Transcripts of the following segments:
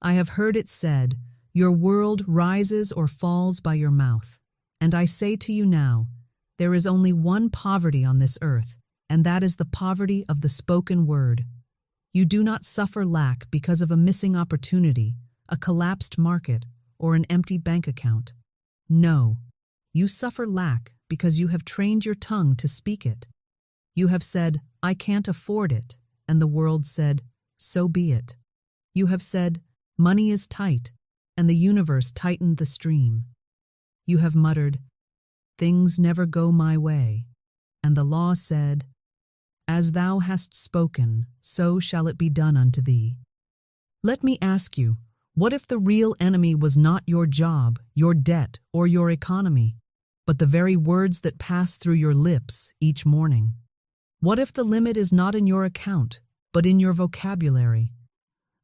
I have heard it said, your world rises or falls by your mouth. And I say to you now, there is only one poverty on this earth, and that is the poverty of the spoken word. You do not suffer lack because of a missing opportunity, a collapsed market, or an empty bank account. No, you suffer lack because you have trained your tongue to speak it. You have said, I can't afford it, and the world said, so be it. You have said, money is tight, and the universe tightened the stream. You have muttered, things never go my way, and the law said, as thou hast spoken, so shall it be done unto thee. Let me ask you, what if the real enemy was not your job, your debt, or your economy, but the very words that pass through your lips each morning? What if the limit is not in your account, but in your vocabulary?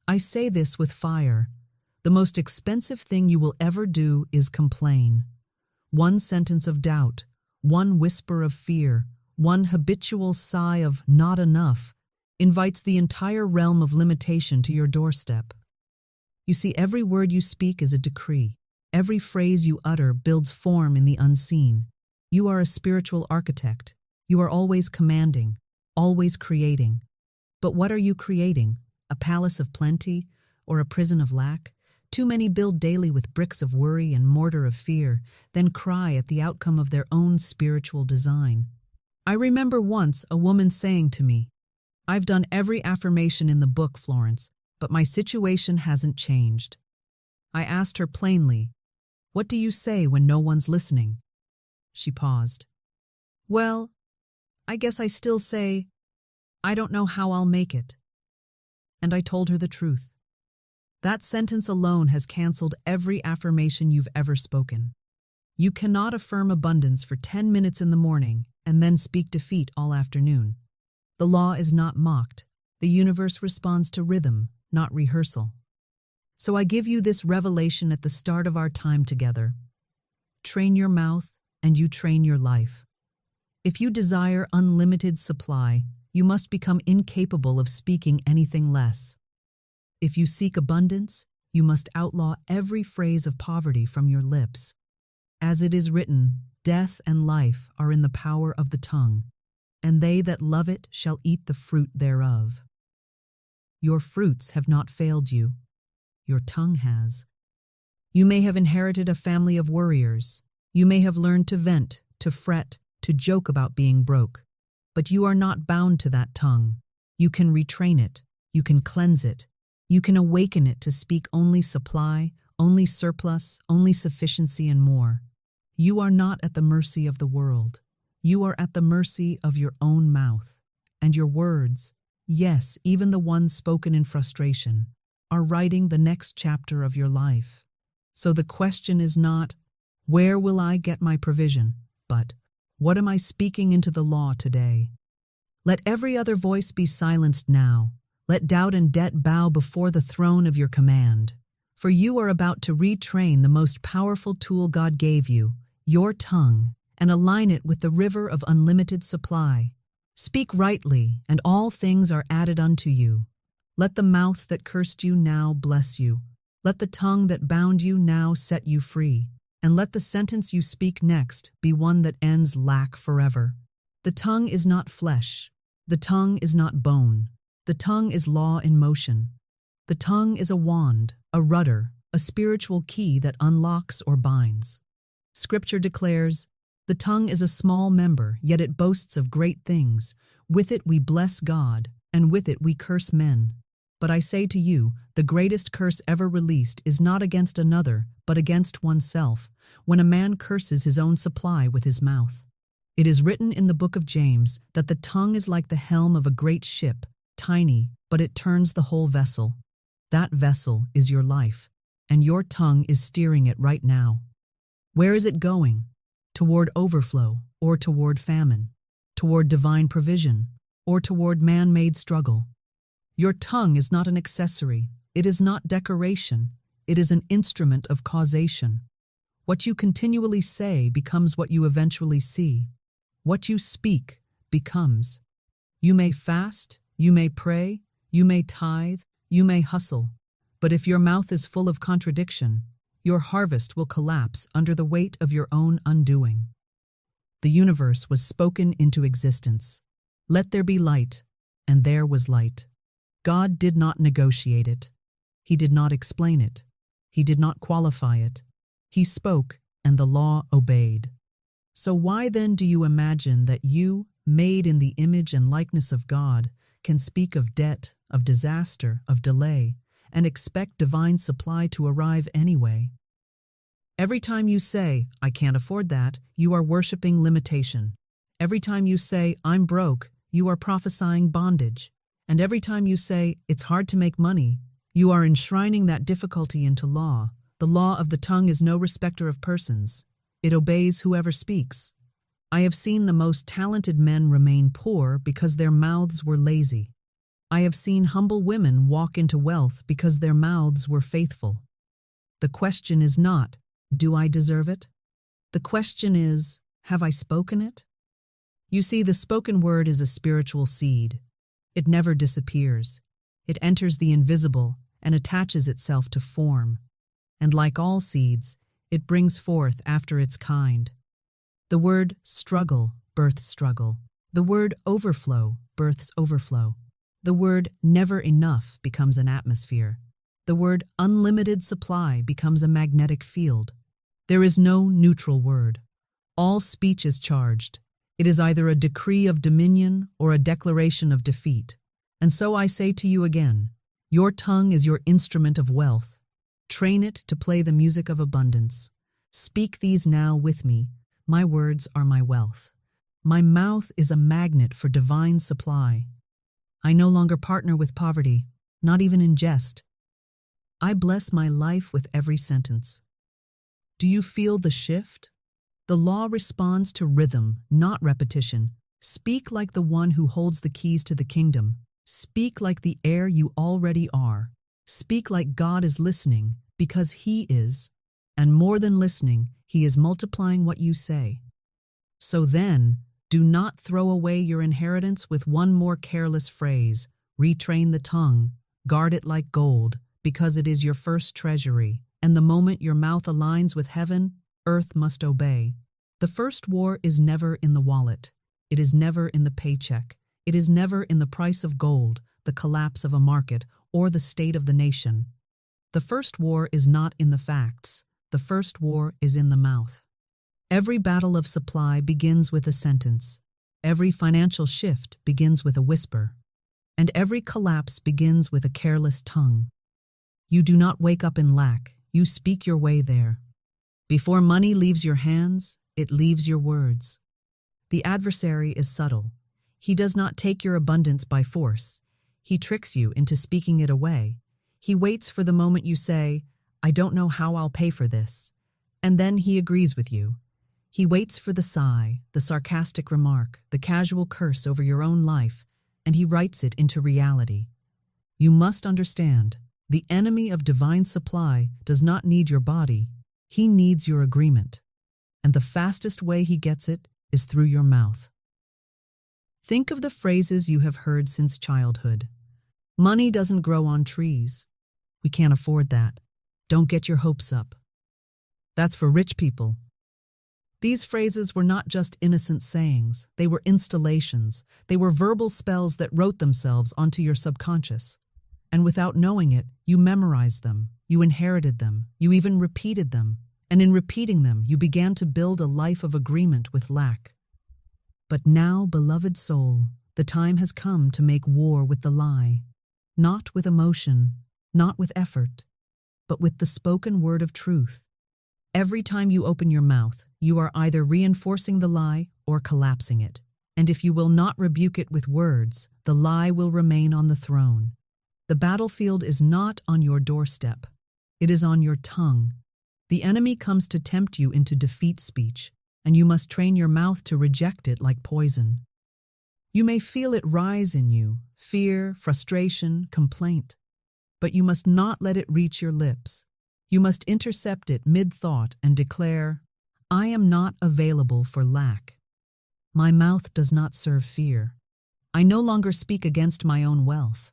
I say this with fire. The most expensive thing you will ever do is complain. One sentence of doubt, one whisper of fear, one habitual sigh of not enough invites the entire realm of limitation to your doorstep. You see, every word you speak is a decree. Every phrase you utter builds form in the unseen. You are a spiritual architect. You are always commanding, always creating. But what are you creating? A palace of plenty or a prison of lack? Too many build daily with bricks of worry and mortar of fear, then cry at the outcome of their own spiritual design. I remember once a woman saying to me, I've done every affirmation in the book, Florence, but my situation hasn't changed. I asked her plainly, what do you say when no one's listening? She paused. Well, I guess I still say, I don't know how I'll make it. And I told her the truth. That sentence alone has canceled every affirmation you've ever spoken. You cannot affirm abundance for 10 minutes in the morning and then speak defeat all afternoon. The law is not mocked. The universe responds to rhythm, not rehearsal. So I give you this revelation at the start of our time together. Train your mouth, and you train your life. If you desire unlimited supply, you must become incapable of speaking anything less. If you seek abundance, you must outlaw every phrase of poverty from your lips. As it is written, death and life are in the power of the tongue, and they that love it shall eat the fruit thereof. Your fruits have not failed you. Your tongue has. You may have inherited a family of worriers. You may have learned to vent, to fret, to joke about being broke. But you are not bound to that tongue. You can retrain it. You can cleanse it. You can awaken it to speak only supply, only surplus, only sufficiency, and more. You are not at the mercy of the world. You are at the mercy of your own mouth. And your words, yes, even the ones spoken in frustration, are writing the next chapter of your life. So the question is not, where will I get my provision? But, what am I speaking into the law today? Let every other voice be silenced now. Let doubt and debt bow before the throne of your command. For you are about to retrain the most powerful tool God gave you, your tongue, and align it with the river of unlimited supply. Speak rightly, and all things are added unto you. Let the mouth that cursed you now bless you. Let the tongue that bound you now set you free. And let the sentence you speak next be one that ends lack forever. The tongue is not flesh. The tongue is not bone. The tongue is law in motion. The tongue is a wand, a rudder, a spiritual key that unlocks or binds. Scripture declares, the tongue is a small member, yet it boasts of great things. With it we bless God, and with it we curse men. But I say to you, the greatest curse ever released is not against another, but against oneself, when a man curses his own supply with his mouth. It is written in the book of James that the tongue is like the helm of a great ship, tiny, but it turns the whole vessel. That vessel is your life, and your tongue is steering it right now. Where is it going? Toward overflow, or toward famine? Toward divine provision, or toward man-made struggle? Your tongue is not an accessory. It is not decoration. It is an instrument of causation. What you continually say becomes what you eventually see. What you speak becomes. You may fast, you may pray, you may tithe, you may hustle, But if your mouth is full of contradiction, your harvest will collapse under the weight of your own undoing. The universe was spoken into existence. Let there be light, and there was light. God did not negotiate it. He did not explain it. He did not qualify it. He spoke, and the law obeyed. So why then do you imagine that you, made in the image and likeness of God, can speak of debt, of disaster, of delay, and expect divine supply to arrive anyway? Every time you say, I can't afford that, you are worshiping limitation. Every time you say, I'm broke, you are prophesying bondage. And every time you say, it's hard to make money, you are enshrining that difficulty into law. The law of the tongue is no respecter of persons. It obeys whoever speaks. I have seen the most talented men remain poor because their mouths were lazy. I have seen humble women walk into wealth because their mouths were faithful. The question is not, do I deserve it? The question is, have I spoken it? You see, the spoken word is a spiritual seed. It never disappears. It enters the invisible and attaches itself to form. And like all seeds, it brings forth after its kind. The word struggle births struggle. The word overflow births overflow. The word never enough becomes an atmosphere. The word unlimited supply becomes a magnetic field. There is no neutral word. All speech is charged. It is either a decree of dominion or a declaration of defeat. And so I say to you again, your tongue is your instrument of wealth. Train it to play the music of abundance. Speak these now with me. My words are my wealth. My mouth is a magnet for divine supply. I no longer partner with poverty, not even in jest. I bless my life with every sentence. Do you feel the shift? The law responds to rhythm, not repetition. Speak like the one who holds the keys to the kingdom. Speak like the heir you already are. Speak like God is listening, because He is. And more than listening, He is multiplying what you say. So then, do not throw away your inheritance with one more careless phrase. Retrain the tongue. Guard it like gold, because it is your first treasury. And the moment your mouth aligns with heaven, earth must obey. The first war is never in the wallet. It is never in the paycheck. It is never in the price of gold, the collapse of a market, or the state of the nation. The first war is not in the facts. The first war is in the mouth. Every battle of supply begins with a sentence. Every financial shift begins with a whisper. And every collapse begins with a careless tongue. You do not wake up in lack. You speak your way there. Before money leaves your hands, it leaves your words. The adversary is subtle. He does not take your abundance by force. He tricks you into speaking it away. He waits for the moment you say, I don't know how I'll pay for this. And then he agrees with you. He waits for the sigh, the sarcastic remark, the casual curse over your own life, and he writes it into reality. You must understand, the enemy of divine supply does not need your body. He needs your agreement. And the fastest way he gets it is through your mouth. Think of the phrases you have heard since childhood. Money doesn't grow on trees. We can't afford that. Don't get your hopes up. That's for rich people. These phrases were not just innocent sayings. They were installations. They were verbal spells that wrote themselves onto your subconscious. And without knowing it, you memorized them. You inherited them. You even repeated them. And in repeating them, you began to build a life of agreement with lack. But now, beloved soul, the time has come to make war with the lie. Not with emotion, not with effort, but with the spoken word of truth. Every time you open your mouth, you are either reinforcing the lie or collapsing it. And if you will not rebuke it with words, the lie will remain on the throne. The battlefield is not on your doorstep. It is on your tongue. The enemy comes to tempt you into defeat speech, and you must train your mouth to reject it like poison. You may feel it rise in you, fear, frustration, complaint. But you must not let it reach your lips. You must intercept it mid-thought and declare, I am not available for lack. My mouth does not serve fear. I no longer speak against my own wealth.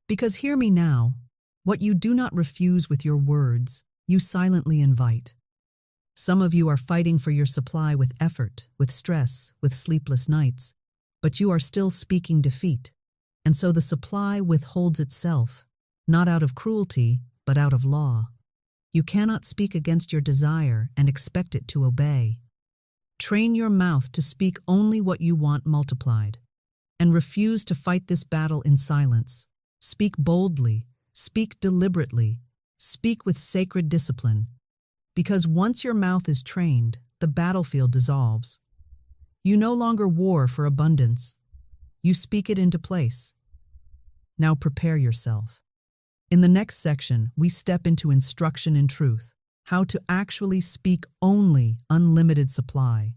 Because hear me now, What you do not refuse with your words, you silently invite. Some of you are fighting for your supply with effort, with stress, with sleepless nights, but you are still speaking defeat, and so the supply withholds itself, not out of cruelty, but out of law. You cannot speak against your desire and expect it to obey. Train your mouth to speak only what you want multiplied, and refuse to fight this battle in silence. Speak boldly, speak deliberately, speak with sacred discipline, because once your mouth is trained, the battlefield dissolves. You no longer war for abundance. You speak it into place. Now prepare yourself. In the next section, we step into instruction in truth, how to actually speak only unlimited supply.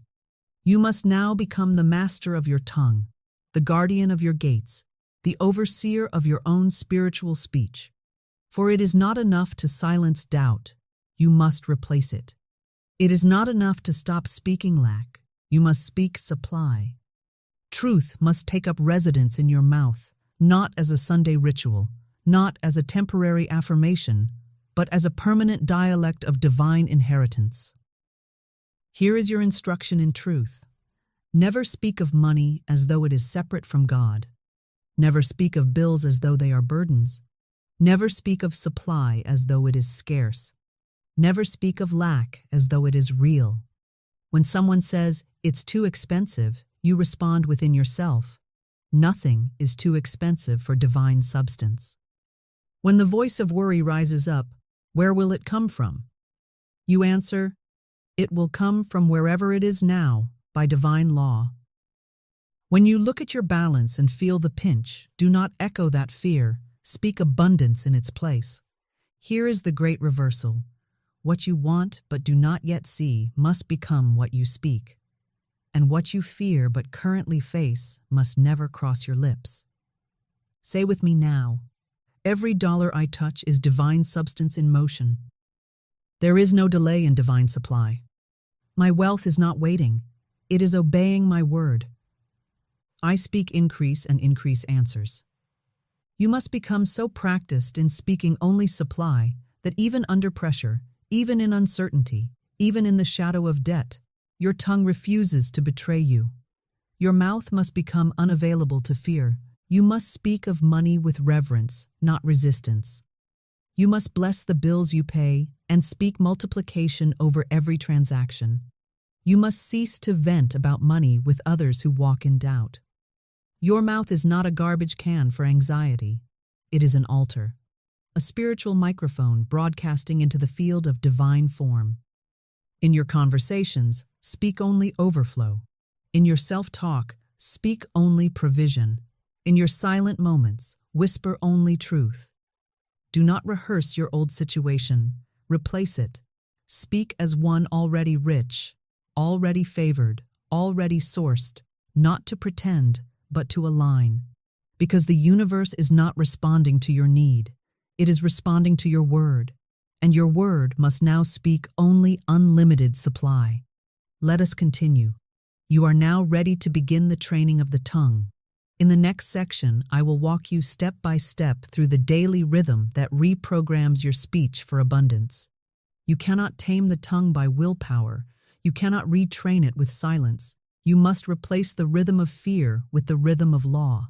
You must now become the master of your tongue, the guardian of your gates, the overseer of your own spiritual speech. For it is not enough to silence doubt, you must replace it. It is not enough to stop speaking lack, you must speak supply. Truth must take up residence in your mouth, not as a Sunday ritual, not as a temporary affirmation, but as a permanent dialect of divine inheritance. Here is your instruction in truth. Never speak of money as though it is separate from God. Never speak of bills as though they are burdens. Never speak of supply as though it is scarce. Never speak of lack as though it is real. When someone says, "It's too expensive," you respond within yourself, "Nothing is too expensive for divine substance." When the voice of worry rises up, where will it come from? You answer, "It will come from wherever it is now, by divine law." When you look at your balance and feel the pinch, do not echo that fear, speak abundance in its place. Here is the great reversal. What you want but do not yet see must become what you speak. And what you fear but currently face must never cross your lips. Say with me now, every dollar I touch is divine substance in motion. There is no delay in divine supply. My wealth is not waiting. It is obeying my word. I speak increase and increase answers. You must become so practiced in speaking only supply that even under pressure, even in uncertainty, even in the shadow of debt, your tongue refuses to betray you. Your mouth must become unavailable to fear. You must speak of money with reverence, not resistance. You must bless the bills you pay and speak multiplication over every transaction. You must cease to vent about money with others who walk in doubt. Your mouth is not a garbage can for anxiety. It is an altar, a spiritual microphone broadcasting into the field of divine form. In your conversations, speak only overflow. In your self-talk, speak only provision. In your silent moments, whisper only truth. Do not rehearse your old situation. Replace it. Speak as one already rich, already favored, already sourced, not to pretend, but to align. Because the universe is not responding to your need. It is responding to your word, and your word must now speak only unlimited supply. Let us continue. You are now ready to begin the training of the tongue. In the next section, I will walk you step by step through the daily rhythm that reprograms your speech for abundance. You cannot tame the tongue by willpower. You cannot retrain it with silence. You must replace the rhythm of fear with the rhythm of law.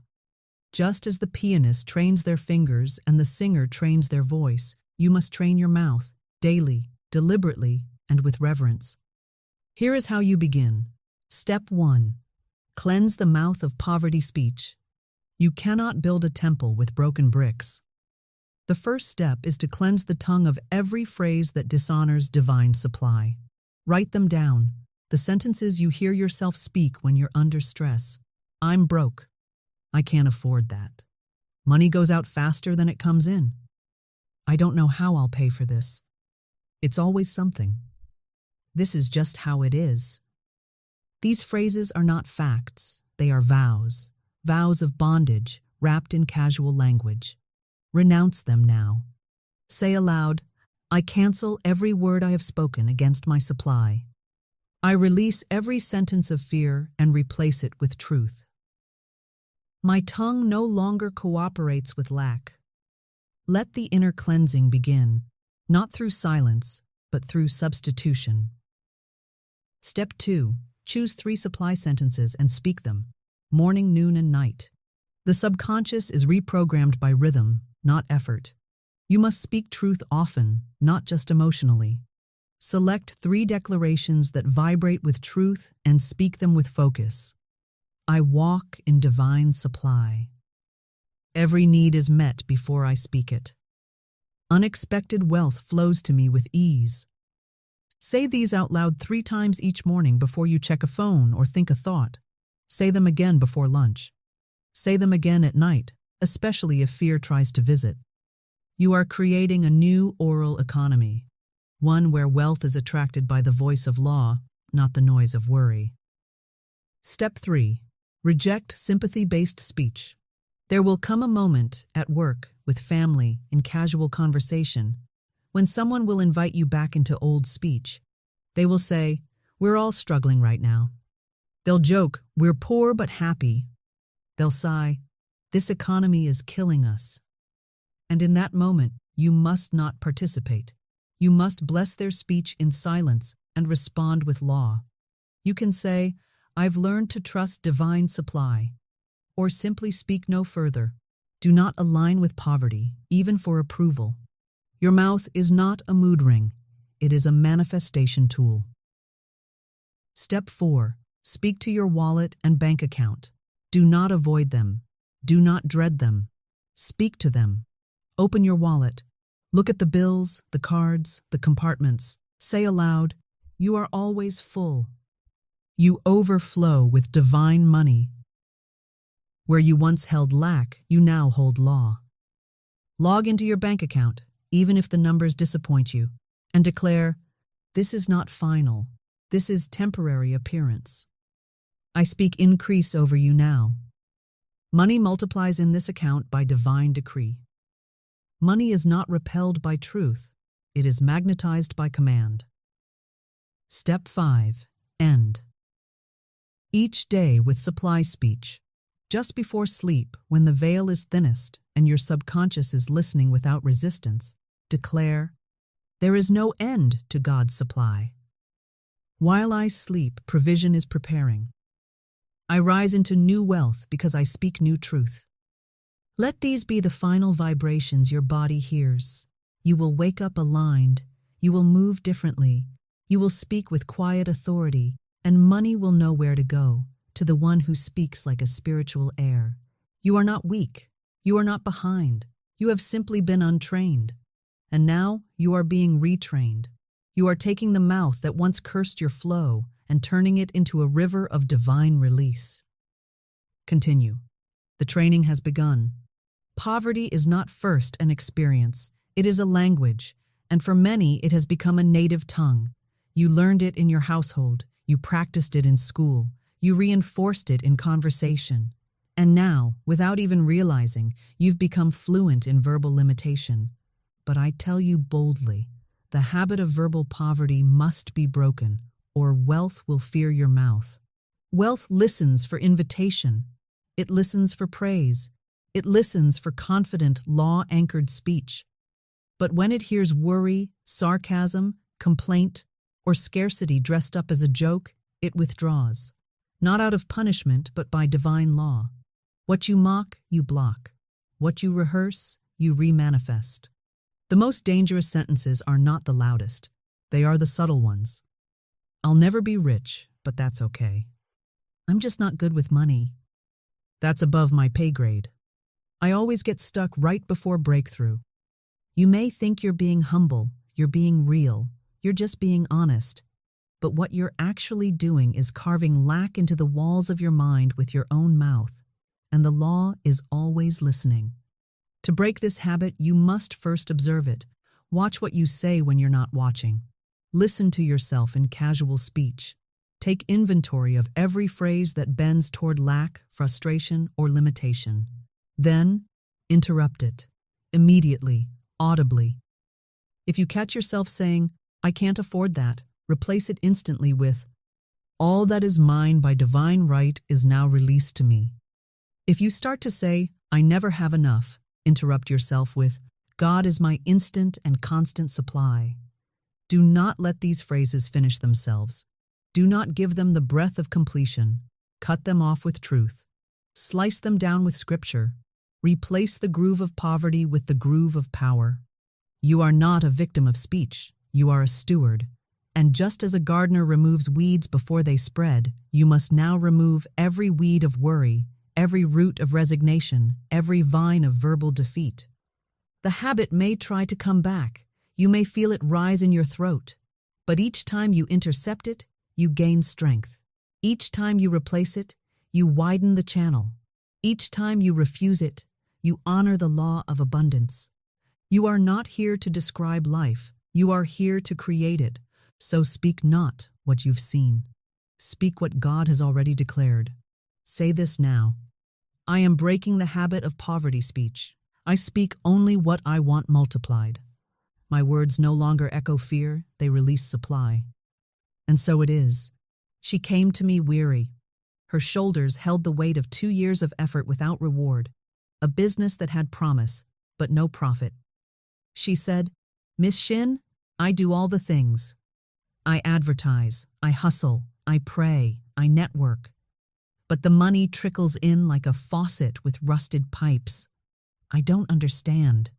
Just as the pianist trains their fingers and the singer trains their voice, you must train your mouth, daily, deliberately, and with reverence. Here is how you begin. Step 1. Cleanse the mouth of poverty speech. You cannot build a temple with broken bricks. The first step is to cleanse the tongue of every phrase that dishonors divine supply. Write them down, the sentences you hear yourself speak when you're under stress. I'm broke. I can't afford that. Money goes out faster than it comes in. I don't know how I'll pay for this. It's always something. This is just how it is. These phrases are not facts, they are vows, vows of bondage wrapped in casual language. Renounce them now. Say aloud, I cancel every word I have spoken against my supply. I release every sentence of fear and replace it with truth. My tongue no longer cooperates with lack. Let the inner cleansing begin, not through silence, but through substitution. Step 2. Choose 3 supply sentences and speak them, morning, noon, and night. The subconscious is reprogrammed by rhythm, not effort. You must speak truth often, not just emotionally. Select 3 declarations that vibrate with truth and speak them with focus. I walk in divine supply. Every need is met before I speak it. Unexpected wealth flows to me with ease. Say these out loud 3 times each morning before you check a phone or think a thought. Say them again before lunch. Say them again at night, especially if fear tries to visit. You are creating a new oral economy, one where wealth is attracted by the voice of law, not the noise of worry. Step 3. Reject sympathy-based speech. There will come a moment, at work, with family, in casual conversation, when someone will invite you back into old speech. They will say, "We're all struggling right now." They'll joke, "We're poor but happy." They'll sigh, "This economy is killing us." And in that moment, you must not participate. You must bless their speech in silence and respond with law. You can say, "I've learned to trust divine supply," or simply speak no further. Do not align with poverty, even for approval. Your mouth is not a mood ring. It is a manifestation tool. Step 4. Speak to your wallet and bank account. Do not avoid them. Do not dread them. Speak to them. Open your wallet. Look at the bills, the cards, the compartments. Say aloud, "You are always full. You overflow with divine money. Where you once held lack, you now hold law." Log into your bank account, even if the numbers disappoint you, and declare, "This is not final. This is temporary appearance. I speak increase over you now." Money multiplies in this account by divine decree. Money is not repelled by truth. It is magnetized by command. Step 5. End. Each day with supply speech. Just before sleep, when the veil is thinnest and your subconscious is listening without resistance, declare, "There is no end to God's supply. While I sleep, provision is preparing. I rise into new wealth because I speak new truth." Let these be the final vibrations your body hears. You will wake up aligned. You will move differently. You will speak with quiet authority, and money will know where to go, to the one who speaks like a spiritual heir. You are not weak. You are not behind. You have simply been untrained. And now you are being retrained. You are taking the mouth that once cursed your flow and turning it into a river of divine release. Continue. The training has begun. Poverty is not first an experience. It is a language, and for many it has become a native tongue. You learned it in your household. You practiced it in school. You reinforced it in conversation. And now, without even realizing, you've become fluent in verbal limitation. But I tell you boldly, the habit of verbal poverty must be broken, or wealth will fear your mouth. Wealth listens for invitation. It listens for praise. It listens for confident, law-anchored speech. But when it hears worry, sarcasm, complaint, or scarcity dressed up as a joke, it withdraws. Not out of punishment, but by divine law. What you mock, you block. What you rehearse, you remanifest. The most dangerous sentences are not the loudest. They are the subtle ones. I'll never be rich, but that's okay. I'm just not good with money. That's above my pay grade. I always get stuck right before breakthrough. You may think you're being humble, you're being real, you're just being honest. But what you're actually doing is carving lack into the walls of your mind with your own mouth. And the law is always listening. To break this habit, you must first observe it. Watch what you say when you're not watching. Listen to yourself in casual speech. Take inventory of every phrase that bends toward lack, frustration, or limitation. Then, interrupt it. Immediately, audibly. If you catch yourself saying, "I can't afford that," replace it instantly with, "All that is mine by divine right is now released to me." If you start to say, "I never have enough," interrupt yourself with, God is my instant and constant supply. Do not let these phrases finish themselves. Do not give them the breath of completion. Cut them off with truth. Slice them down with scripture. Replace the groove of poverty with the groove of power. You are not a victim of speech. You are a steward. And just as a gardener removes weeds before they spread, you must now remove every weed of worry, every root of resignation, every vine of verbal defeat. The habit may try to come back. You may feel it rise in your throat. But each time you intercept it, you gain strength. Each time you replace it, you widen the channel. Each time you refuse it, you honor the law of abundance. You are not here to describe life. You are here to create it. So speak not what you've seen. Speak what God has already declared. Say this now. I am breaking the habit of poverty speech. I speak only what I want multiplied. My words no longer echo fear, they release supply. And so it is. She came to me weary. Her shoulders held the weight of 2 years of effort without reward, a business that had promise, but no profit. She said, Miss Shinn, I do all the things. I advertise, I hustle, I pray, I network. But the money trickles in like a faucet with rusted pipes. I don't understand.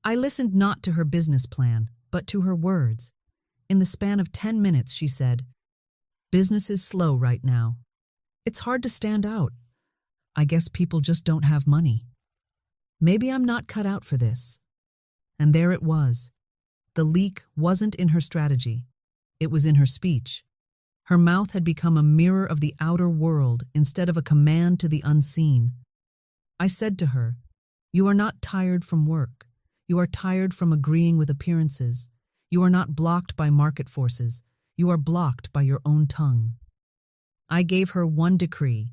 I listened not to her business plan, but to her words. In the span of 10 minutes, she said, Business is slow right now. It's hard to stand out. I guess people just don't have money. Maybe I'm not cut out for this. And there it was. The leak wasn't in her strategy. It was in her speech. Her mouth had become a mirror of the outer world instead of a command to the unseen. I said to her, You are not tired from work. You are tired from agreeing with appearances. You are not blocked by market forces. You are blocked by your own tongue. I gave her one decree.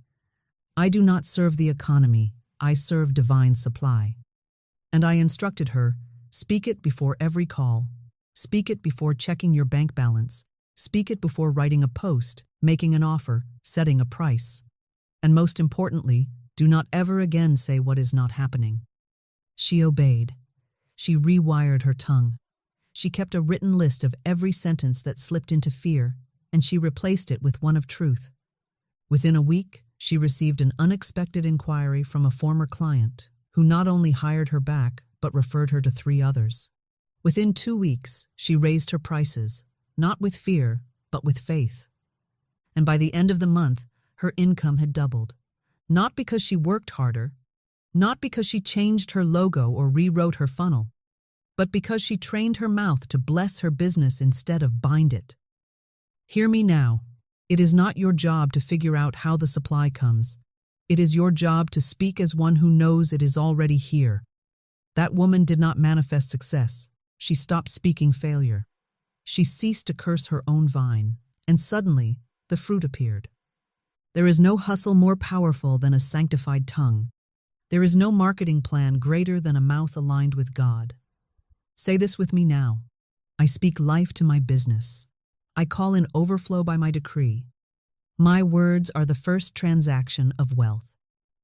I do not serve the economy. I serve divine supply. And I instructed her, Speak it before every call. Speak it before checking your bank balance. Speak it before writing a post, making an offer, setting a price. And most importantly, do not ever again say what is not happening. She obeyed. She rewired her tongue. She kept a written list of every sentence that slipped into fear, and she replaced it with one of truth. Within a week, she received an unexpected inquiry from a former client, who not only hired her back, but referred her to 3 others. Within 2 weeks, she raised her prices, not with fear, but with faith. And by the end of the month, her income had doubled. Not because she worked harder, not because she changed her logo or rewrote her funnel, but because she trained her mouth to bless her business instead of bind it. Hear me now. It is not your job to figure out how the supply comes. It is your job to speak as one who knows it is already here. That woman did not manifest success. She stopped speaking failure. She ceased to curse her own vine, and suddenly the fruit appeared. There is no hustle more powerful than a sanctified tongue. There is no marketing plan greater than a mouth aligned with God. Say this with me now. I speak life to my business. I call in overflow by my decree. My words are the first transaction of wealth.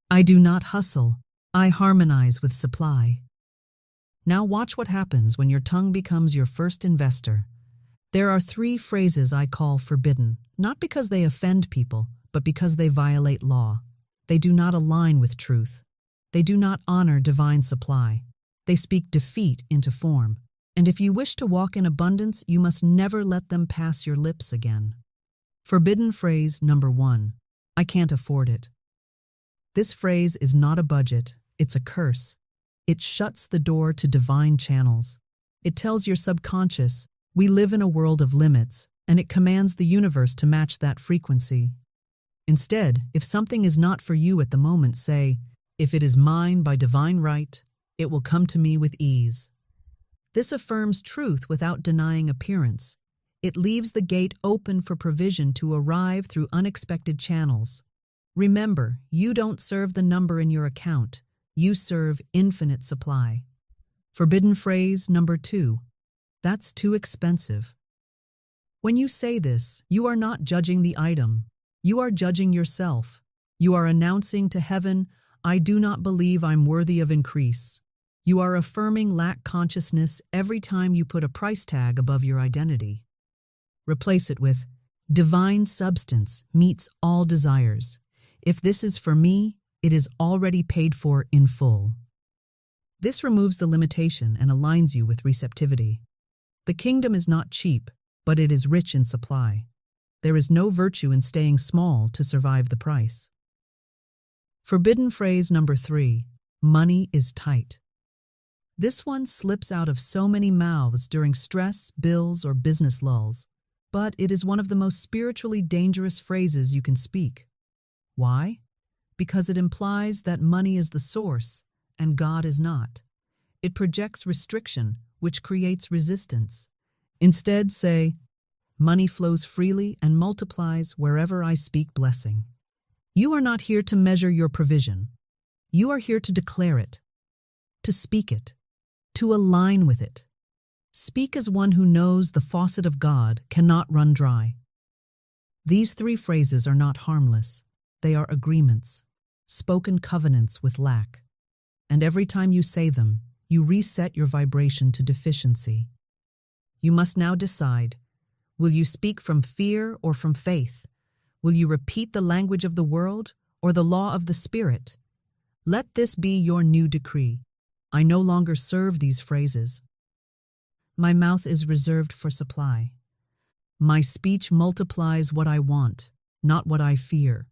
I do not hustle. I harmonize with supply. Now watch what happens when your tongue becomes your first investor. There are 3 phrases I call forbidden, not because they offend people, but because they violate law. They do not align with truth. They do not honor divine supply. They speak defeat into form. And if you wish to walk in abundance, you must never let them pass your lips again. Forbidden phrase number 1. I can't afford it. This phrase is not a budget, it's a curse. It shuts the door to divine channels. It tells your subconscious, we live in a world of limits, and it commands the universe to match that frequency. Instead, if something is not for you at the moment, say, if it is mine by divine right, it will come to me with ease. This affirms truth without denying appearance. It leaves the gate open for provision to arrive through unexpected channels. Remember, you don't serve the number in your account. You serve infinite supply. Forbidden phrase number 2. That's too expensive. When you say this, you are not judging the item. You are judging yourself. You are announcing to heaven, I do not believe I'm worthy of increase. You are affirming lack consciousness every time you put a price tag above your identity. Replace it with, divine substance meets all desires. If this is for me, it is already paid for in full. This removes the limitation and aligns you with receptivity. The kingdom is not cheap, but it is rich in supply. There is no virtue in staying small to survive the price. Forbidden phrase number 3, money is tight. This one slips out of so many mouths during stress, bills, or business lulls, but it is one of the most spiritually dangerous phrases you can speak. Why? Because it implies that money is the source and God is not. It projects restriction, which creates resistance. Instead, say, money flows freely and multiplies wherever I speak blessing. You are not here to measure your provision. You are here to declare it, to speak it, to align with it. Speak as one who knows the faucet of God cannot run dry. These 3 phrases are not harmless. They are agreements, spoken covenants with lack. And every time you say them, you reset your vibration to deficiency. You must now decide, will you speak from fear or from faith? Will you repeat the language of the world or the law of the Spirit? Let this be your new decree. I no longer serve these phrases. My mouth is reserved for supply. My speech multiplies what I want, not what I fear.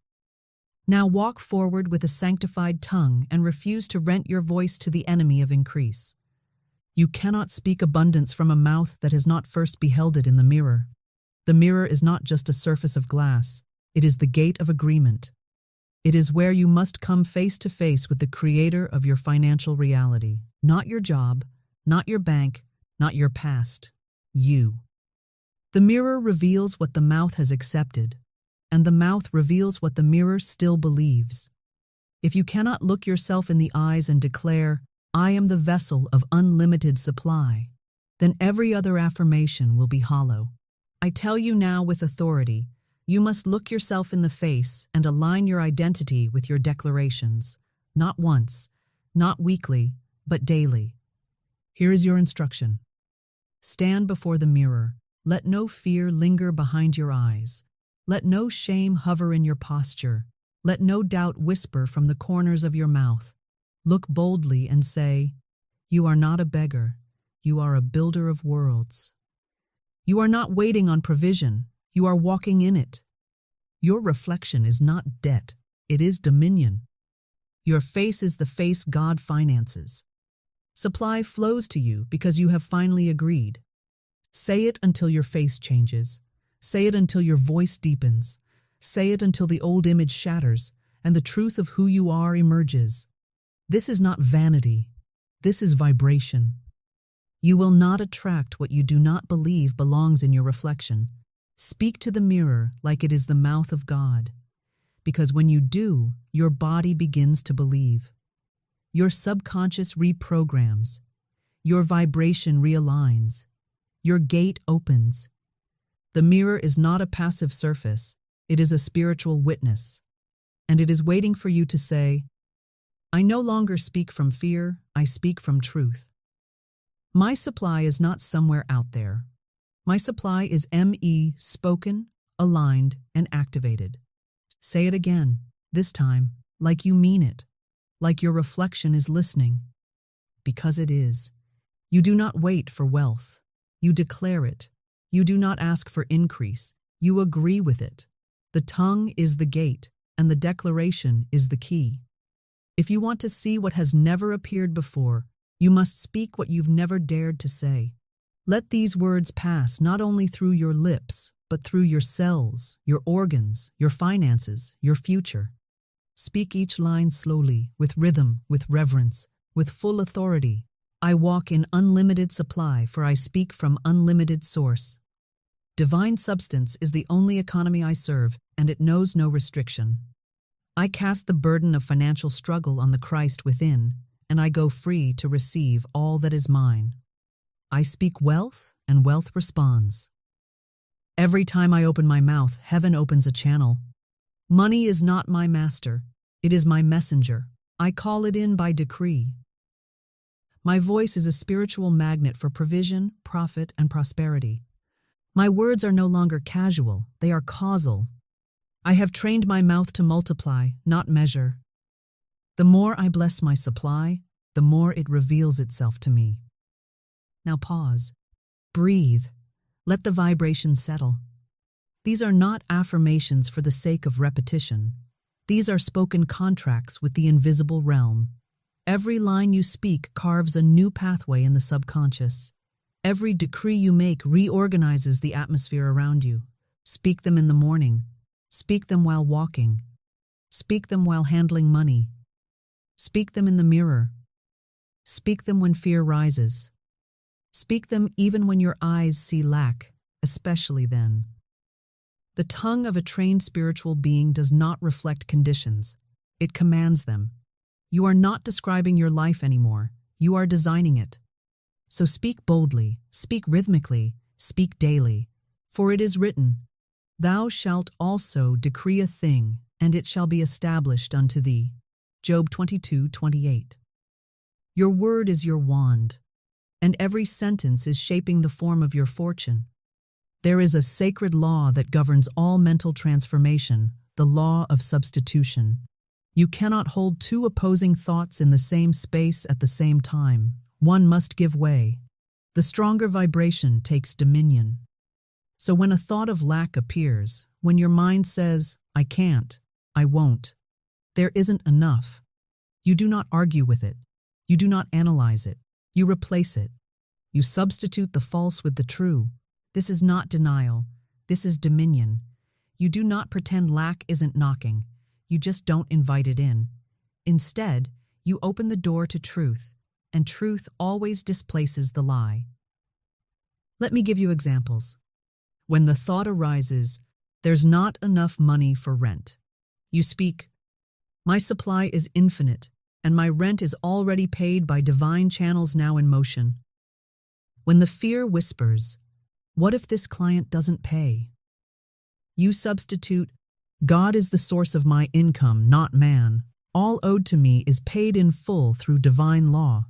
Now walk forward with a sanctified tongue and refuse to rent your voice to the enemy of increase. You cannot speak abundance from a mouth that has not first beheld it in the mirror. The mirror is not just a surface of glass. It is the gate of agreement. It is where you must come face to face with the creator of your financial reality. Not your job, not your bank, not your past. You. The mirror reveals what the mouth has accepted, and the mouth reveals what the mirror still believes. If you cannot look yourself in the eyes and declare, I am the vessel of unlimited supply, then every other affirmation will be hollow. I tell you now with authority, you must look yourself in the face and align your identity with your declarations, not once, not weekly, but daily. Here is your instruction. Stand before the mirror. Let no fear linger behind your eyes. Let no shame hover in your posture. Let no doubt whisper from the corners of your mouth. Look boldly and say, you are not a beggar. You are a builder of worlds. You are not waiting on provision. You are walking in it. Your reflection is not debt. It is dominion. Your face is the face God finances. Supply flows to you because you have finally agreed. Say it until your face changes. Say it until your voice deepens. Say it until the old image shatters and the truth of who you are emerges. This is not vanity. This is vibration. You will not attract what you do not believe belongs in your reflection. Speak to the mirror like it is the mouth of God, because when you do, your body begins to believe. Your subconscious reprograms. Your vibration realigns. Your gate opens. The mirror is not a passive surface. It is a spiritual witness. And it is waiting for you to say, I no longer speak from fear, I speak from truth. My supply is not somewhere out there. My supply is ME, spoken, aligned, and activated. Say it again, this time, like you mean it, like your reflection is listening. Because it is. You do not wait for wealth. You declare it. You do not ask for increase. You agree with it. The tongue is the gate, and the declaration is the key. If you want to see what has never appeared before, you must speak what you've never dared to say. Let these words pass not only through your lips, but through your cells, your organs, your finances, your future. Speak each line slowly, with rhythm, with reverence, with full authority. I walk in unlimited supply, for I speak from unlimited source. Divine substance is the only economy I serve, and it knows no restriction. I cast the burden of financial struggle on the Christ within, and I go free to receive all that is mine. I speak wealth, and wealth responds. Every time I open my mouth, heaven opens a channel. Money is not my master. It is my messenger. I call it in by decree. My voice is a spiritual magnet for provision, profit, and prosperity. My words are no longer casual, they are causal. I have trained my mouth to multiply, not measure. The more I bless my supply, the more it reveals itself to me. Now pause. Breathe. Let the vibration settle. These are not affirmations for the sake of repetition. These are spoken contracts with the invisible realm. Every line you speak carves a new pathway in the subconscious. Every decree you make reorganizes the atmosphere around you. Speak them in the morning. Speak them while walking. Speak them while handling money. Speak them in the mirror. Speak them when fear rises. Speak them even when your eyes see lack, especially then. The tongue of a trained spiritual being does not reflect conditions. It commands them. You are not describing your life anymore. You are designing it. So speak boldly, speak rhythmically, speak daily. For it is written, "Thou shalt also decree a thing, and it shall be established unto thee." Job 22:28. Your word is your wand, and every sentence is shaping the form of your fortune. There is a sacred law that governs all mental transformation, the law of substitution. You cannot hold two opposing thoughts in the same space at the same time. One must give way. The stronger vibration takes dominion. So when a thought of lack appears, when your mind says, "I can't, I won't," there isn't enough. You do not argue with it. You do not analyze it. You replace it. You substitute the false with the true. This is not denial. This is dominion. You do not pretend lack isn't knocking. You just don't invite it in. Instead, you open the door to truth, and truth always displaces the lie. Let me give you examples. When the thought arises, "There's not enough money for rent," you speak, "My supply is infinite, and my rent is already paid by divine channels now in motion." When the fear whispers, "What if this client doesn't pay?" you substitute, "God is the source of my income, not man. All owed to me is paid in full through divine law."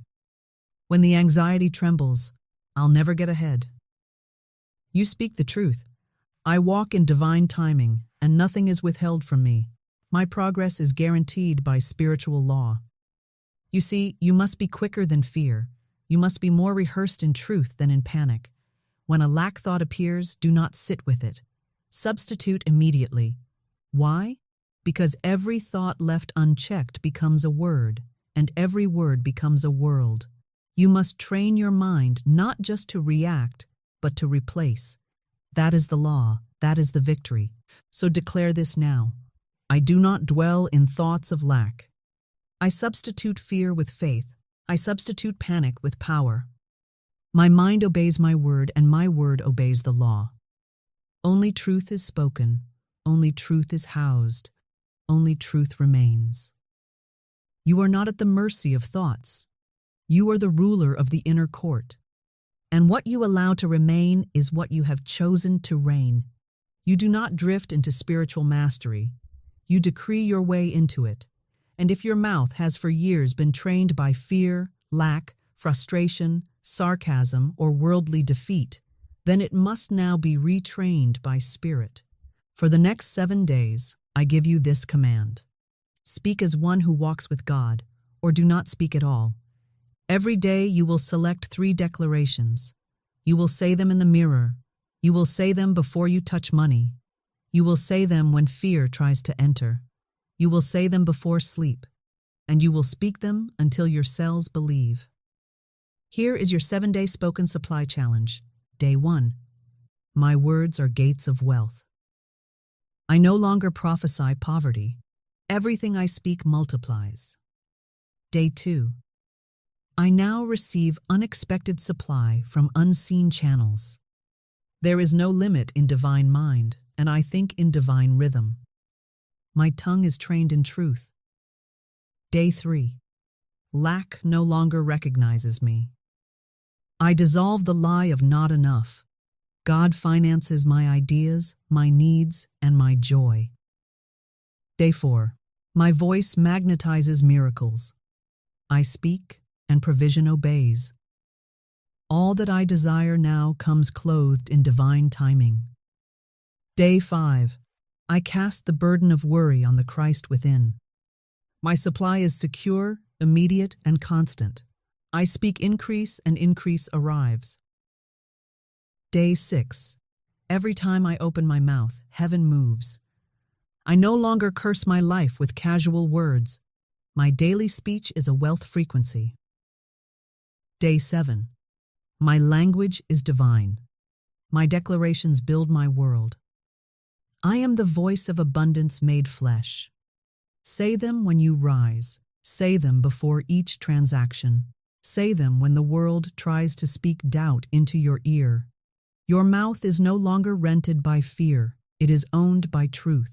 When the anxiety trembles, "I'll never get ahead," you speak the truth. "I walk in divine timing, and nothing is withheld from me. My progress is guaranteed by spiritual law." You see, you must be quicker than fear. You must be more rehearsed in truth than in panic. When a lack thought appears, do not sit with it. Substitute immediately. Why? Because every thought left unchecked becomes a word, and every word becomes a world. You must train your mind not just to react, but to replace. That is the law. That is the victory. So declare this now. I do not dwell in thoughts of lack. I substitute fear with faith. I substitute panic with power. My mind obeys my word, and my word obeys the law. Only truth is spoken. Only truth is housed. Only truth remains. You are not at the mercy of thoughts. You are the ruler of the inner court. And what you allow to remain is what you have chosen to reign. You do not drift into spiritual mastery. You decree your way into it. And if your mouth has for years been trained by fear, lack, frustration, sarcasm, or worldly defeat, then it must now be retrained by spirit. For the next 7 days, I give you this command. Speak as one who walks with God, or do not speak at all. Every day you will select 3 declarations. You will say them in the mirror. You will say them before you touch money. You will say them when fear tries to enter. You will say them before sleep. And you will speak them until your cells believe. Here is your 7-day spoken supply challenge. Day 1. My words are gates of wealth. I no longer prophesy poverty. Everything I speak multiplies. Day 2. I now receive unexpected supply from unseen channels. There is no limit in divine mind, and I think in divine rhythm. My tongue is trained in truth. Day 3. Lack no longer recognizes me. I dissolve the lie of not enough. God finances my ideas, my needs, and my joy. Day 4. My voice magnetizes miracles. I speak, and provision obeys. All that I desire now comes clothed in divine timing. Day 5. I cast the burden of worry on the Christ within. My supply is secure, immediate, and constant. I speak increase, and increase arrives. Day 6. Every time I open my mouth, heaven moves. I no longer curse my life with casual words. My daily speech is a wealth frequency. Day 7. My language is divine. My declarations build my world. I am the voice of abundance made flesh. Say them when you rise. Say them before each transaction. Say them when the world tries to speak doubt into your ear. Your mouth is no longer rented by fear. It is owned by truth.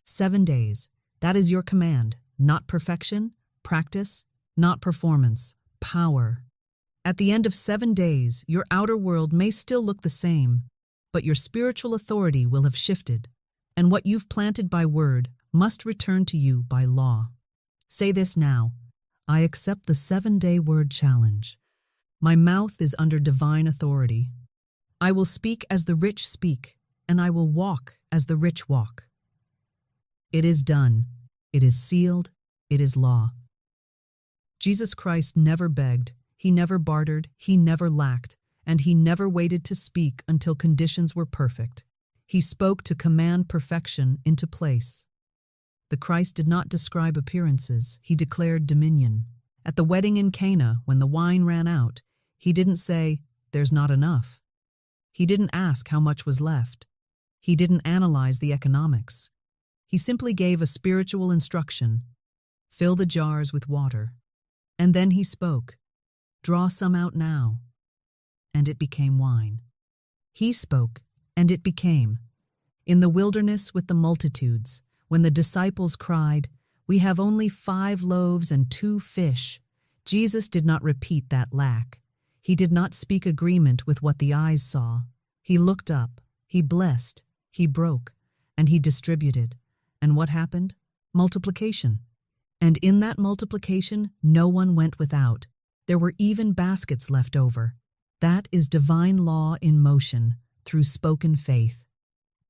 7 days. That is your command. Not perfection, practice, not performance, power. At the end of 7 days, your outer world may still look the same, but your spiritual authority will have shifted, and what you've planted by word must return to you by law. Say this now: I accept the 7-day word challenge. My mouth is under divine authority. I will speak as the rich speak, and I will walk as the rich walk. It is done. It is sealed. It is law. Jesus Christ never begged. He never bartered, he never lacked, and he never waited to speak until conditions were perfect. He spoke to command perfection into place. The Christ did not describe appearances, he declared dominion. At the wedding in Cana, when the wine ran out, he didn't say, "There's not enough." He didn't ask how much was left. He didn't analyze the economics. He simply gave a spiritual instruction: fill the jars with water. And then he spoke, "Draw some out now." And it became wine. He spoke, and it became. In the wilderness with the multitudes, when the disciples cried, "We have only 5 loaves and 2 fish," Jesus did not repeat that lack. He did not speak agreement with what the eyes saw. He looked up, he blessed, he broke, and he distributed. And what happened? Multiplication. And in that multiplication, no one went without. There were even baskets left over. That is divine law in motion through spoken faith.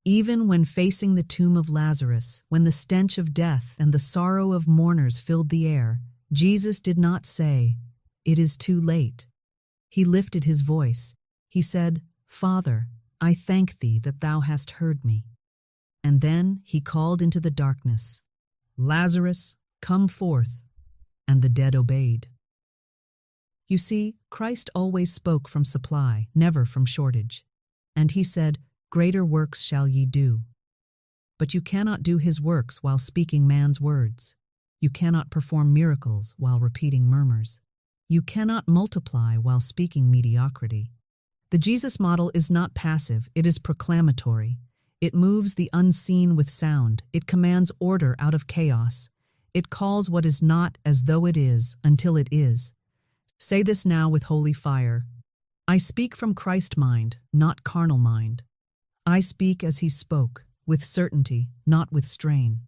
Even when facing the tomb of Lazarus, when the stench of death and the sorrow of mourners filled the air, Jesus did not say, "It is too late." He lifted his voice. He said, "Father, I thank thee that thou hast heard me." And then he called into the darkness, "Lazarus, come forth." And the dead obeyed. You see, Christ always spoke from supply, never from shortage. And he said, "Greater works shall ye do." But you cannot do his works while speaking man's words. You cannot perform miracles while repeating murmurs. You cannot multiply while speaking mediocrity. The Jesus model is not passive, it is proclamatory. It moves the unseen with sound. It commands order out of chaos. It calls what is not as though it is until it is. Say this now with holy fire: I speak from Christ mind, not carnal mind. I speak as he spoke, with certainty, not with strain.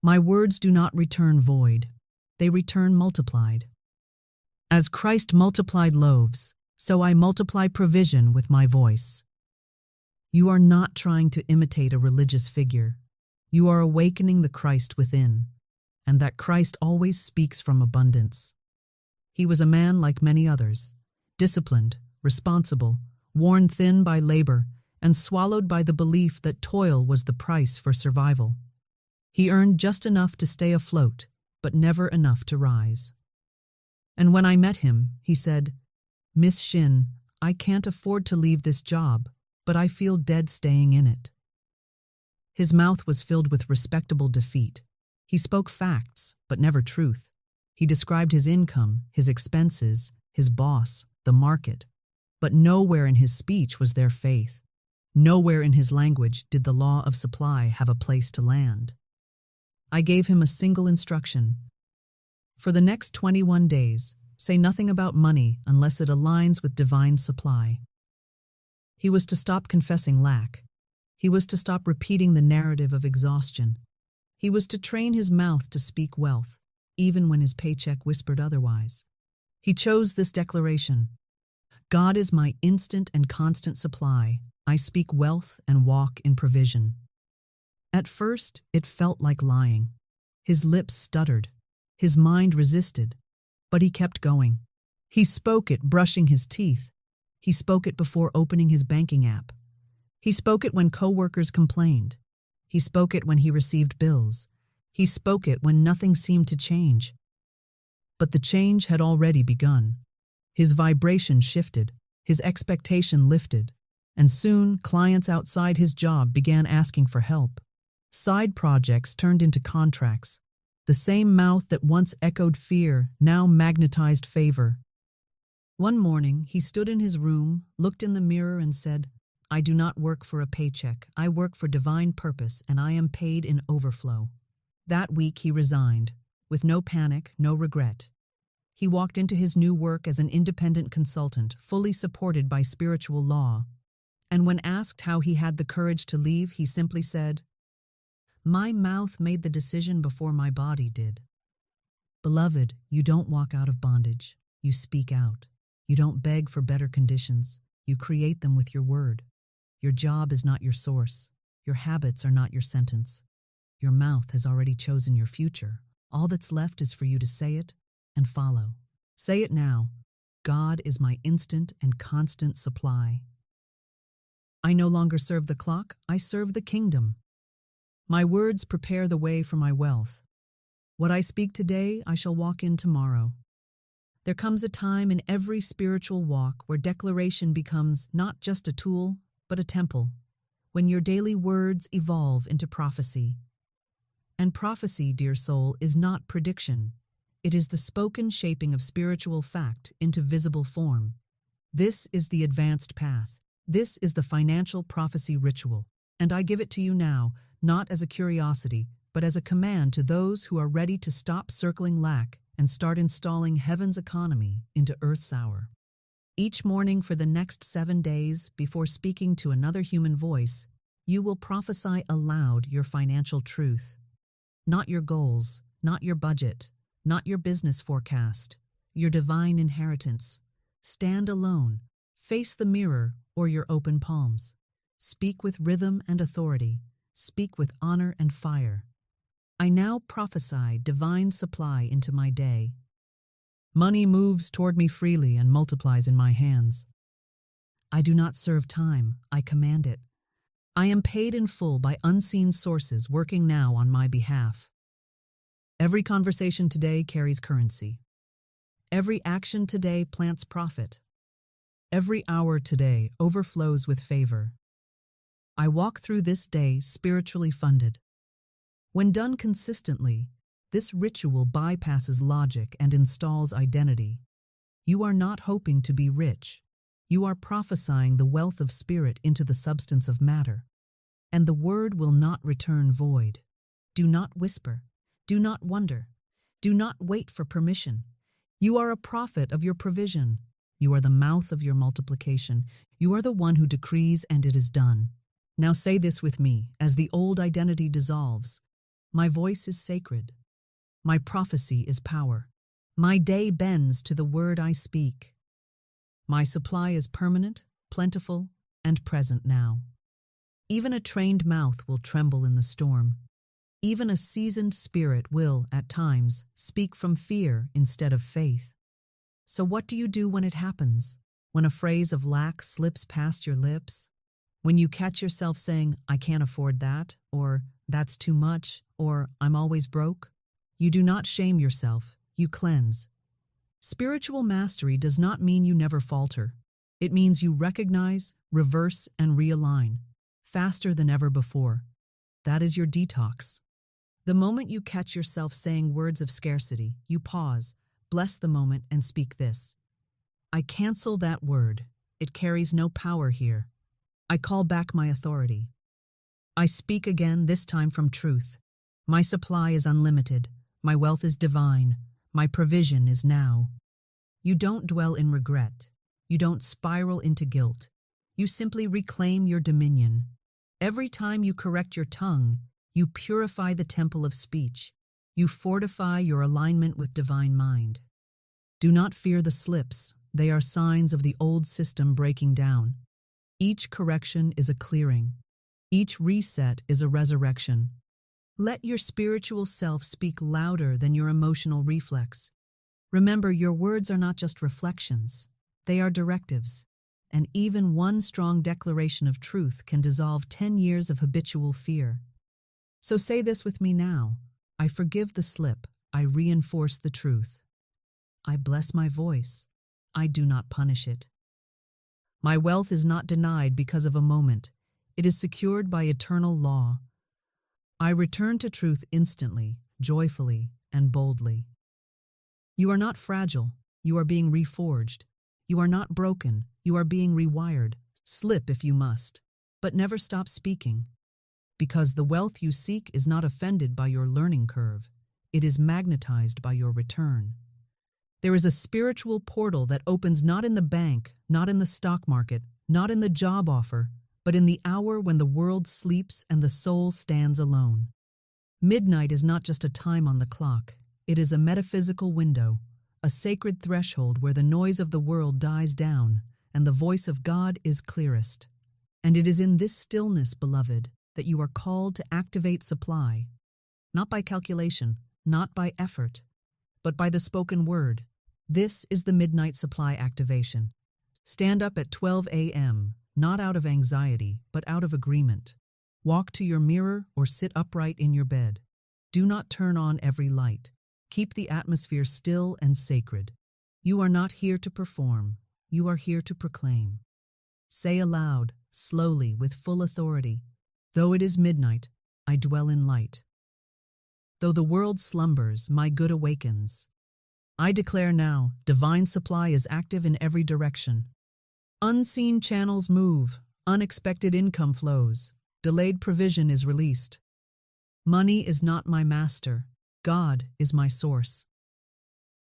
My words do not return void. They return multiplied. As Christ multiplied loaves, so I multiply provision with my voice. You are not trying to imitate a religious figure. You are awakening the Christ within, and that Christ always speaks from abundance. He was a man like many others, disciplined, responsible, worn thin by labor, and swallowed by the belief that toil was the price for survival. He earned just enough to stay afloat, but never enough to rise. And when I met him, he said, "Miss Shinn, I can't afford to leave this job, but I feel dead staying in it." His mouth was filled with respectable defeat. He spoke facts, but never truth. He described his income, his expenses, his boss, the market. But nowhere in his speech was there faith. Nowhere in his language did the law of supply have a place to land. I gave him a single instruction. For the next 21 days, say nothing about money unless it aligns with divine supply. He was to stop confessing lack. He was to stop repeating the narrative of exhaustion. He was to train his mouth to speak wealth, even when his paycheck whispered otherwise. He chose this declaration: God is my instant and constant supply. I speak wealth and walk in provision. At first, it felt like lying. His lips stuttered. His mind resisted. But he kept going. He spoke it brushing his teeth. He spoke it before opening his banking app. He spoke it when coworkers complained. He spoke it when he received bills. He spoke it when nothing seemed to change. But the change had already begun. His vibration shifted. His expectation lifted. And soon, clients outside his job began asking for help. Side projects turned into contracts. The same mouth that once echoed fear now magnetized favor. One morning, he stood in his room, looked in the mirror and said, I do not work for a paycheck. I work for divine purpose, and I am paid in overflow. That week, he resigned, with no panic, no regret. He walked into his new work as an independent consultant, fully supported by spiritual law. And when asked how he had the courage to leave, he simply said, My mouth made the decision before my body did. Beloved, you don't walk out of bondage. You speak out. You don't beg for better conditions. You create them with your word. Your job is not your source. Your habits are not your sentence. Your mouth has already chosen your future. All that's left is for you to say it and follow. Say it now. God is my instant and constant supply. I no longer serve the clock, I serve the kingdom. My words prepare the way for my wealth. What I speak today, I shall walk in tomorrow. There comes a time in every spiritual walk where declaration becomes not just a tool, but a temple, when your daily words evolve into prophecy. And prophecy, dear soul, is not prediction. It is the spoken shaping of spiritual fact into visible form. This is the advanced path. This is the financial prophecy ritual, and I give it to you now, not as a curiosity, but as a command to those who are ready to stop circling lack and start installing heaven's economy into earth's hour. Each morning for the next 7 days, before speaking to another human voice, you will prophesy aloud your financial truth. Not your goals, not your budget, not your business forecast, your divine inheritance. Stand alone, face the mirror or your open palms. Speak with rhythm and authority. Speak with honor and fire. I now prophesy divine supply into my day. Money moves toward me freely and multiplies in my hands. I do not serve time, I command it. I am paid in full by unseen sources working now on my behalf. Every conversation today carries currency. Every action today plants profit. Every hour today overflows with favor. I walk through this day spiritually funded. When done consistently, this ritual bypasses logic and installs identity. You are not hoping to be rich. You are prophesying the wealth of spirit into the substance of matter. And the word will not return void. Do not whisper. Do not wonder. Do not wait for permission. You are a prophet of your provision. You are the mouth of your multiplication. You are the one who decrees, and it is done. Now say this with me, as the old identity dissolves. My voice is sacred. My prophecy is power. My day bends to the word I speak. My supply is permanent, plentiful, and present now. Even a trained mouth will tremble in the storm. Even a seasoned spirit will, at times, speak from fear instead of faith. So what do you do when it happens? When a phrase of lack slips past your lips? When you catch yourself saying, I can't afford that, or that's too much, or I'm always broke? You do not shame yourself, you cleanse. Spiritual mastery does not mean you never falter. It means you recognize, reverse, and realign, faster than ever before. That is your detox. The moment you catch yourself saying words of scarcity, you pause, bless the moment, and speak this. I cancel that word. It carries no power here. I call back my authority. I speak again, this time from truth. My supply is unlimited. My wealth is divine. My provision is now. You don't dwell in regret. You don't spiral into guilt. You simply reclaim your dominion. Every time you correct your tongue, you purify the temple of speech. You fortify your alignment with divine mind. Do not fear the slips. They are signs of the old system breaking down. Each correction is a clearing. Each reset is a resurrection. Let your spiritual self speak louder than your emotional reflex. Remember, your words are not just reflections. They are directives. And even one strong declaration of truth can dissolve 10 years of habitual fear. So say this with me now. I forgive the slip. I reinforce the truth. I bless my voice. I do not punish it. My wealth is not denied because of a moment. It is secured by eternal law. I return to truth instantly, joyfully, and boldly. You are not fragile. You are being reforged. You are not broken. You are being rewired. Slip if you must, but never stop speaking. Because the wealth you seek is not offended by your learning curve. It is magnetized by your return. There is a spiritual portal that opens not in the bank, not in the stock market, not in the job offer, but in the hour when the world sleeps and the soul stands alone. Midnight is not just a time on the clock. It is a metaphysical window, a sacred threshold where the noise of the world dies down and the voice of God is clearest. And it is in this stillness, beloved, that you are called to activate supply, not by calculation, not by effort, but by the spoken word. This is the midnight supply activation. Stand up at 12 a.m., not out of anxiety, but out of agreement. Walk to your mirror or sit upright in your bed. Do not turn on every light. Keep the atmosphere still and sacred. You are not here to perform. You are here to proclaim. Say aloud, slowly, with full authority, though it is midnight, I dwell in light. Though the world slumbers, my good awakens. I declare now, divine supply is active in every direction. Unseen channels move, unexpected income flows, delayed provision is released. Money is not my master, God is my source.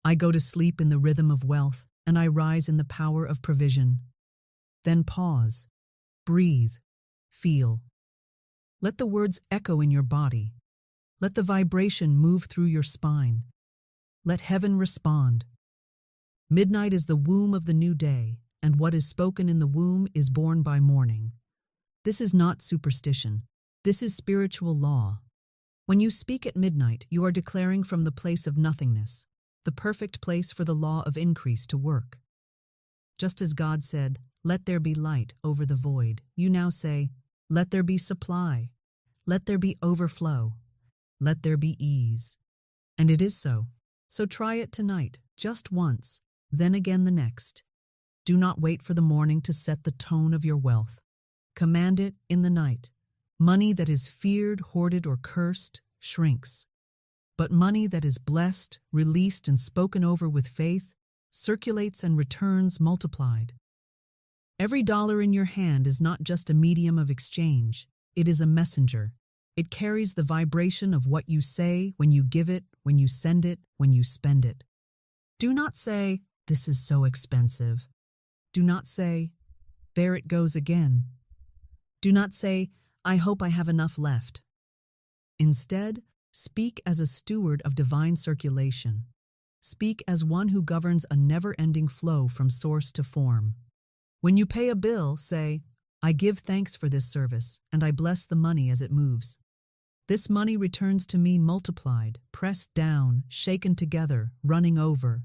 I go to sleep in the rhythm of wealth, and I rise in the power of provision. Then pause, breathe, feel. Let the words echo in your body. Let the vibration move through your spine. Let heaven respond. Midnight is the womb of the new day, and what is spoken in the womb is born by morning. This is not superstition. This is spiritual law. When you speak at midnight, you are declaring from the place of nothingness, the perfect place for the law of increase to work. Just as God said, "Let there be light" over the void, you now say, "Let there be supply. Let there be overflow. Let there be ease." And it is so. So try it tonight, just once, then again the next. Do not wait for the morning to set the tone of your wealth. Command it in the night. Money that is feared, hoarded, or cursed shrinks. But money that is blessed, released, and spoken over with faith circulates and returns multiplied. Every dollar in your hand is not just a medium of exchange. It is a messenger. It carries the vibration of what you say when you give it, when you send it, when you spend it. Do not say, "This is so expensive." Do not say, "There it goes again." Do not say, "I hope I have enough left." Instead, speak as a steward of divine circulation. Speak as one who governs a never-ending flow from source to form. When you pay a bill, say, "I give thanks for this service, and I bless the money as it moves. This money returns to me multiplied, pressed down, shaken together, running over."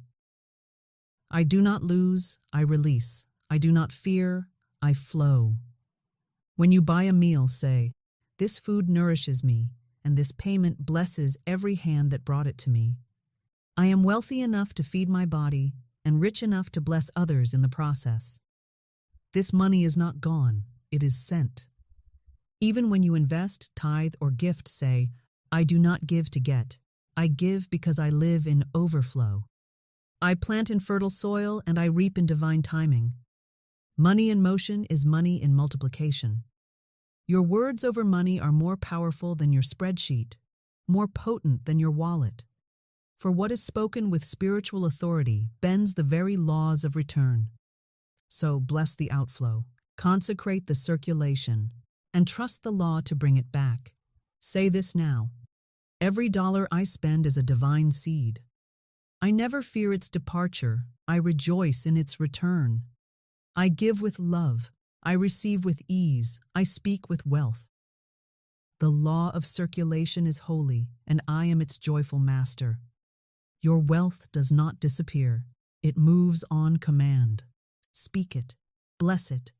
I do not lose, I release. I do not fear, I flow. When you buy a meal, say, "This food nourishes me, and this payment blesses every hand that brought it to me. I am wealthy enough to feed my body and rich enough to bless others in the process." This money is not gone, it is sent. Even when you invest, tithe, or gift, say, "I do not give to get. I give because I live in overflow. I plant in fertile soil and I reap in divine timing." Money in motion is money in multiplication. Your words over money are more powerful than your spreadsheet, more potent than your wallet. For what is spoken with spiritual authority bends the very laws of return. So bless the outflow, consecrate the circulation, and trust the law to bring it back. Say this now: "Every dollar I spend is a divine seed. I never fear its departure. I rejoice in its return. I give with love. I receive with ease. I speak with wealth. The law of circulation is holy, and I am its joyful master. Your wealth does not disappear. It moves on command. Speak it, bless it,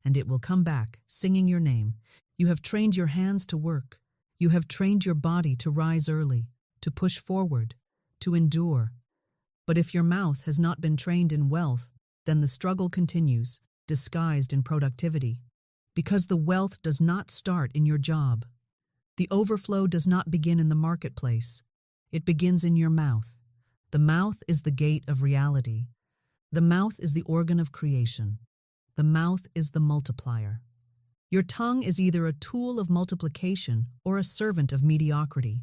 and it will come back, singing your name. You have trained your hands to work. You have trained your body to rise early, to push forward, to endure. But if your mouth has not been trained in wealth, then the struggle continues, disguised in productivity. Because the wealth does not start in your job. The overflow does not begin in the marketplace. It begins in your mouth. The mouth is the gate of reality. The mouth is the organ of creation. The mouth is the multiplier. Your tongue is either a tool of multiplication or a servant of mediocrity.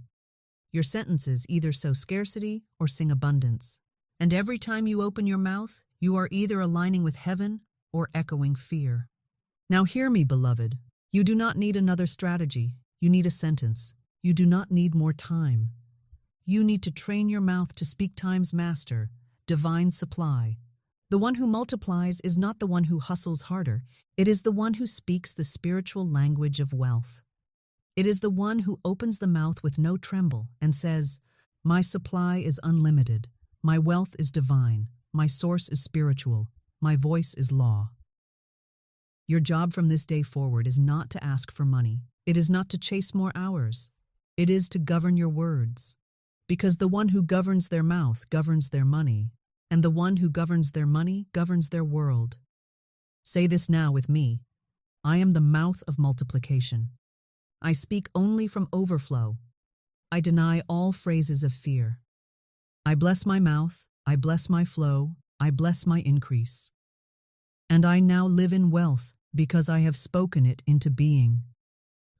Your sentences either sow scarcity or sing abundance. And every time you open your mouth, you are either aligning with heaven or echoing fear. Now hear me, beloved. You do not need another strategy. You need a sentence. You do not need more time. You need to train your mouth to speak time's master, divine supply. The one who multiplies is not the one who hustles harder. It is the one who speaks the spiritual language of wealth. It is the one who opens the mouth with no tremble and says, "My supply is unlimited. My wealth is divine. My source is spiritual. My voice is law." Your job from this day forward is not to ask for money. It is not to chase more hours. It is to govern your words. Because the one who governs their mouth governs their money, and the one who governs their money governs their world. Say this now with me. I am the mouth of multiplication. I speak only from overflow. I deny all phrases of fear. I bless my mouth, I bless my flow, I bless my increase. And I now live in wealth because I have spoken it into being.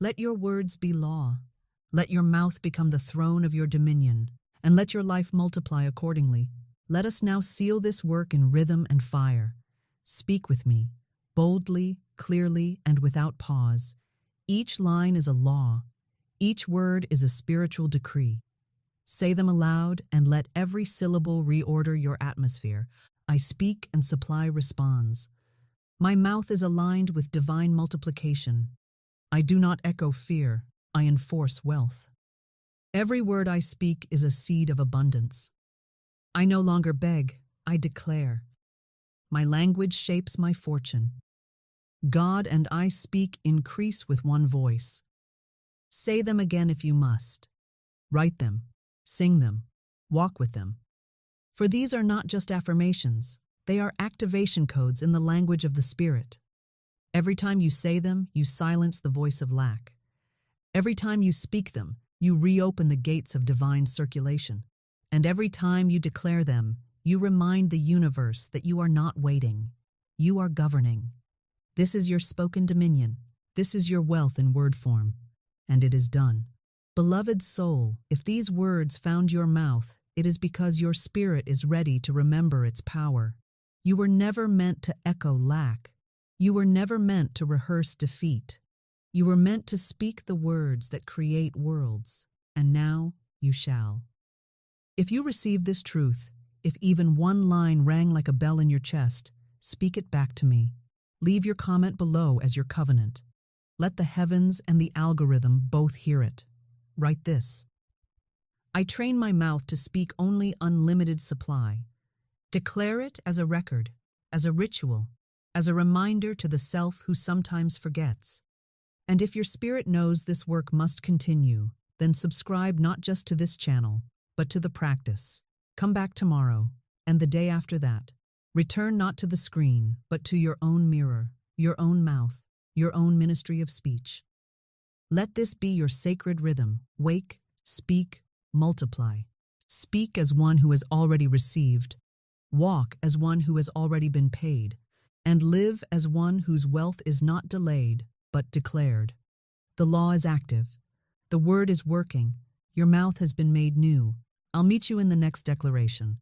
Let your words be law. Let your mouth become the throne of your dominion, and let your life multiply accordingly. Let us now seal this work in rhythm and fire. Speak with me, boldly, clearly, and without pause. Each line is a law. Each word is a spiritual decree. Say them aloud and let every syllable reorder your atmosphere. I speak and supply responds. My mouth is aligned with divine multiplication. I do not echo fear. I enforce wealth. Every word I speak is a seed of abundance. I no longer beg, I declare. My language shapes my fortune. God and I speak increase with one voice. Say them again if you must. Write them, sing them, walk with them. For these are not just affirmations, they are activation codes in the language of the Spirit. Every time you say them, you silence the voice of lack. Every time you speak them, you reopen the gates of divine circulation. And every time you declare them, you remind the universe that you are not waiting. You are governing. This is your spoken dominion. This is your wealth in word form. And it is done. Beloved soul, if these words found your mouth, it is because your spirit is ready to remember its power. You were never meant to echo lack. You were never meant to rehearse defeat. You were meant to speak the words that create worlds, and now you shall. If you receive this truth, if even one line rang like a bell in your chest, speak it back to me. Leave your comment below as your covenant. Let the heavens and the algorithm both hear it. Write this. I train my mouth to speak only unlimited supply. Declare it as a record, as a ritual, as a reminder to the self who sometimes forgets. And if your spirit knows this work must continue, then subscribe not just to this channel, but to the practice. Come back tomorrow, and the day after that. Return not to the screen, but to your own mirror, your own mouth, your own ministry of speech. Let this be your sacred rhythm. Wake, speak, multiply. Speak as one who has already received. Walk as one who has already been paid. And live as one whose wealth is not delayed, but declared. The law is active. The word is working. Your mouth has been made new. I'll meet you in the next declaration.